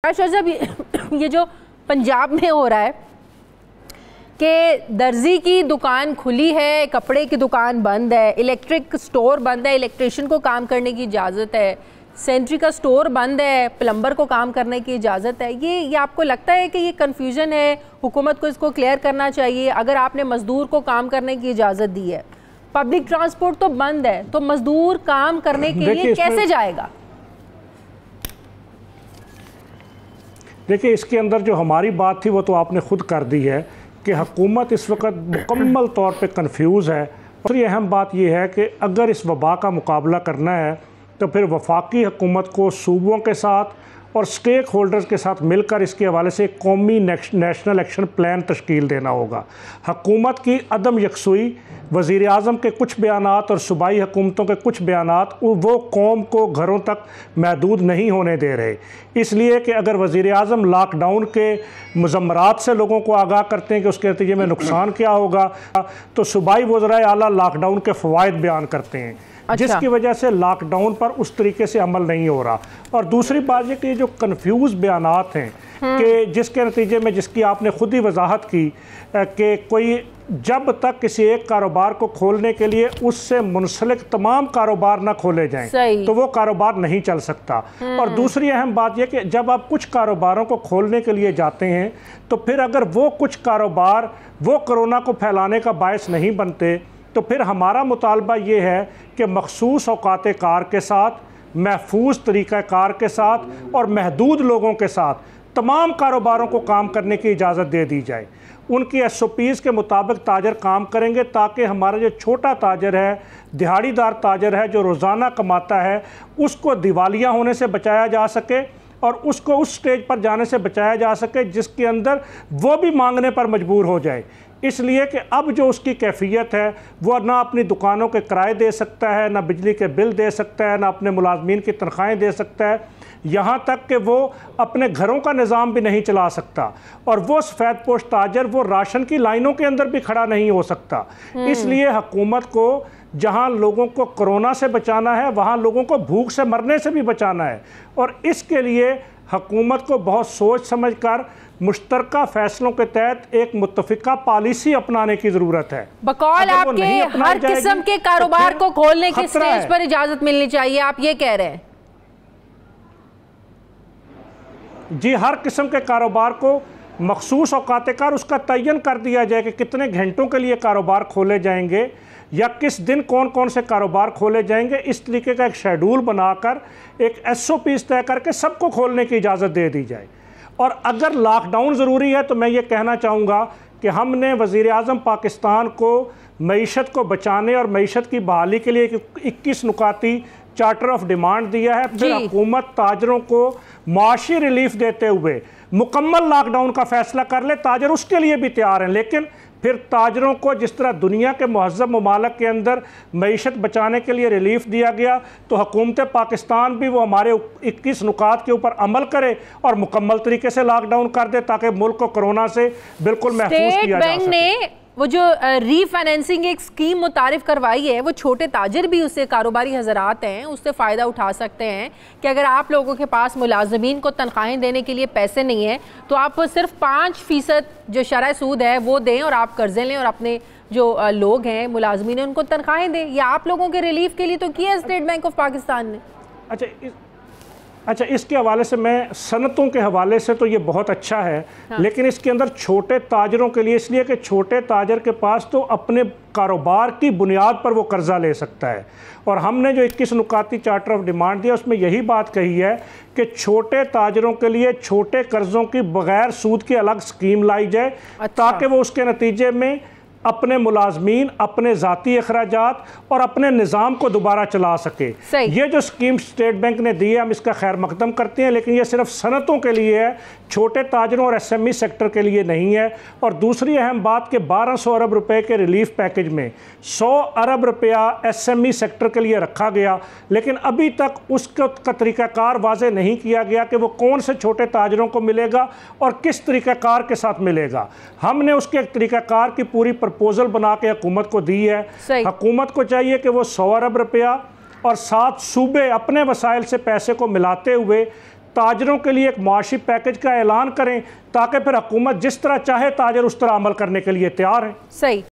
जब ये जो पंजाब में हो रहा है कि दर्जी की दुकान खुली है, कपड़े की दुकान बंद है, इलेक्ट्रिक स्टोर बंद है, इलेक्ट्रिशियन को काम करने की इजाज़त है, सेंट्री का स्टोर बंद है, प्लम्बर को काम करने की इजाज़त है, ये आपको लगता है कि ये कन्फ्यूज़न है? हुकूमत को इसको क्लियर करना चाहिए। अगर आपने मज़दूर को काम करने की इजाज़त दी है, पब्लिक ट्रांसपोर्ट तो बंद है, तो मज़दूर काम करने के लिए कैसे जाएगा? देखिए, इसके अंदर जो हमारी बात थी वो तो आपने खुद कर दी है कि हुकूमत इस वक्त मुकम्मल तौर पे कंफ्यूज है। और ये अहम बात ये है कि अगर इस वबा का मुकाबला करना है तो फिर वफाकी हुकूमत को सूबों के साथ और स्टेक होल्डर्स के साथ मिलकर इसके हवाले से एक कौमी नेशनल एक्शन प्लान तश्कील देना होगा। हुकूमत की अदम यकसुई, वज़ीर आज़म के कुछ बयानात और सूबाई हुकूमतों के कुछ बयानात वो कौम को घरों तक महदूद नहीं होने दे रहे। इसलिए कि अगर वज़ीर आज़म लॉकडाउन के मुज़म्मरात से लोगों को आगाह करते हैं कि उसके नतीजे में नुकसान क्या होगा, तो सूबाई वज़राए आला लॉकडाउन के फ़वाइद बयान करते हैं। अच्छा। जिसकी वजह से लॉकडाउन पर उस तरीके से अमल नहीं हो रहा। और दूसरी बात ये कि जो कन्फ्यूज़ बयानात हैं कि जिसके नतीजे में, जिसकी आपने खुद ही वजाहत की कि कोई जब तक किसी एक कारोबार को खोलने के लिए उससे मुंसलिक तमाम कारोबार ना खोले जाएं तो वो कारोबार नहीं चल सकता। और दूसरी अहम बात यह कि जब आप कुछ कारोबारों को खोलने के लिए जाते हैं तो फिर अगर वो कुछ कारोबार वो कोरोना को फैलाने का बायस नहीं बनते तो फिर हमारा मुतालबा ये है कि मखसूस औकात कार के साथ, महफूज तरीक़ा कार के साथ और महदूद लोगों के साथ तमाम कारोबारों को काम करने की इजाज़त दे दी जाए। उनकी SOPs के मुताबिक ताजर काम करेंगे ताकि हमारा जो छोटा ताजर है, दिहाड़ीदार ताजर है, जो रोज़ाना कमाता है, उसको दिवालिया होने से बचाया जा सके और उसको उस स्टेज पर जाने से बचाया जा सके जिसके अंदर वो भी मांगने पर मजबूर हो जाए। इसलिए कि अब जो उसकी कैफियत है वो ना अपनी दुकानों के किराए दे सकता है, ना बिजली के बिल दे सकता है, ना अपने मुलाजमीन की तनख्वाहें दे सकता है, यहाँ तक कि वो अपने घरों का निज़ाम भी नहीं चला सकता। और वो सफ़ेद पोश ताजर वो राशन की लाइनों के अंदर भी खड़ा नहीं हो सकता। इसलिए हुकूमत को जहाँ लोगों को कोरोना से बचाना है वहाँ लोगों को भूख से मरने से भी बचाना है। और इसके लिए हुकूमत को बहुत सोच समझ कर मुश्तरका फैसलों के तहत एक मुत्तफ़िका पॉलिसी अपनाने की ज़रूरत है। बकौल आपके हर किस्म के कारोबार को खोलने की स्टेज पर इजाज़त मिलनी चाहिए, आप ये कह रहे हैं? जी, हर किस्म के कारोबार को मखसूस औकात कार उसका तयन कर दिया जाए कि कितने घंटों के लिए कारोबार खोले जाएंगे या किस दिन कौन कौन से कारोबार खोले जाएंगे। इस तरीके का एक शेड्यूल बनाकर एक SOPs तय करके सबको खोलने की इजाज़त दे दी जाए। और अगर लॉकडाउन ज़रूरी है तो मैं ये कहना चाहूँगा कि हमने वज़ीर आज़म पाकिस्तान को मईशत को बचाने और मईशत की बहाली के लिए 21 नुकाती चार्टर ऑफ डिमांड दिया है। फिर हुकूमत ताजरों को माशी रिलीफ देते हुए मुकम्मल लॉकडाउन का फैसला कर ले, ताजर उसके लिए भी तैयार हैं। लेकिन फिर ताजरों को जिस तरह दुनिया के महज़्ज़ब ममालिक के अंदर मईशत बचाने के लिए रिलीफ दिया गया तो हुकूमत पाकिस्तान भी वो हमारे 21 नुकात के ऊपर अमल करे और मुकम्मल तरीके से लॉकडाउन कर दे ताकि मुल्क को कोरोना से बिल्कुल महफूज किया जा सके। वो जो रीफाइनेंसिंग एक स्कीम मुतारिफ करवाई है, वो छोटे ताजर भी उससे, कारोबारी हजरात हैं, उससे फ़ायदा उठा सकते हैं कि अगर आप लोगों के पास मुलाजमीन को तनख्वाहें देने के लिए पैसे नहीं हैं तो आप सिर्फ 5% जो शरह सूद है वो दें और आप कर्जे लें और अपने जो लोग हैं मुलाजमीन उनको तनख्वाहें दें। या आप लोगों के रिलीफ के लिए तो किया है स्टेट बैंक ऑफ पाकिस्तान ने। अच्छा, इसके हवाले से मैं सनतों के हवाले से तो ये बहुत अच्छा है। हाँ। लेकिन इसके अंदर छोटे ताजरों के लिए, इसलिए कि छोटे ताजर के पास तो अपने कारोबार की बुनियाद पर वो कर्ज़ा ले सकता है। और हमने जो 21 नुकाती चार्टर ऑफ डिमांड दिया उसमें यही बात कही है कि छोटे ताजरों के लिए छोटे कर्ज़ों की बग़ैर सूद की अलग स्कीम लाई जाए। अच्छा। ताकि वो उसके नतीजे में अपने मुलाजमीन, अपने ज़ाती अखराजात और अपने निज़ाम को दोबारा चला सके। ये जो स्कीम स्टेट बैंक ने दी है हम इसका खैर मकदम करते हैं, लेकिन ये सिर्फ सनतों के लिए है, छोटे ताजरों और SME सेक्टर के लिए नहीं है। और दूसरी अहम बात कि 1200 अरब रुपए के रिलीफ पैकेज में 100 अरब रुपया SME सेक्टर के लिए रखा गया, लेकिन अभी तक उसका तरीक़ाकार वाज़े नहीं किया गया कि वो कौन से छोटे ताजरों को मिलेगा और किस तरीक़ाकार के साथ मिलेगा। हमने उसके तरीक़ाकार की पूरी प्रपोजल बना के हुकूमत को दी है। हुकूमत को चाहिए कि वो 100 अरब रुपया और 7 सूबे अपने वसाइल से पैसे को मिलाते हुए ताजरों के लिए एक मुआशी पैकेज का ऐलान करें ताकि फिर हुकूमत जिस तरह चाहे ताजर उस तरह अमल करने के लिए तैयार है। सही।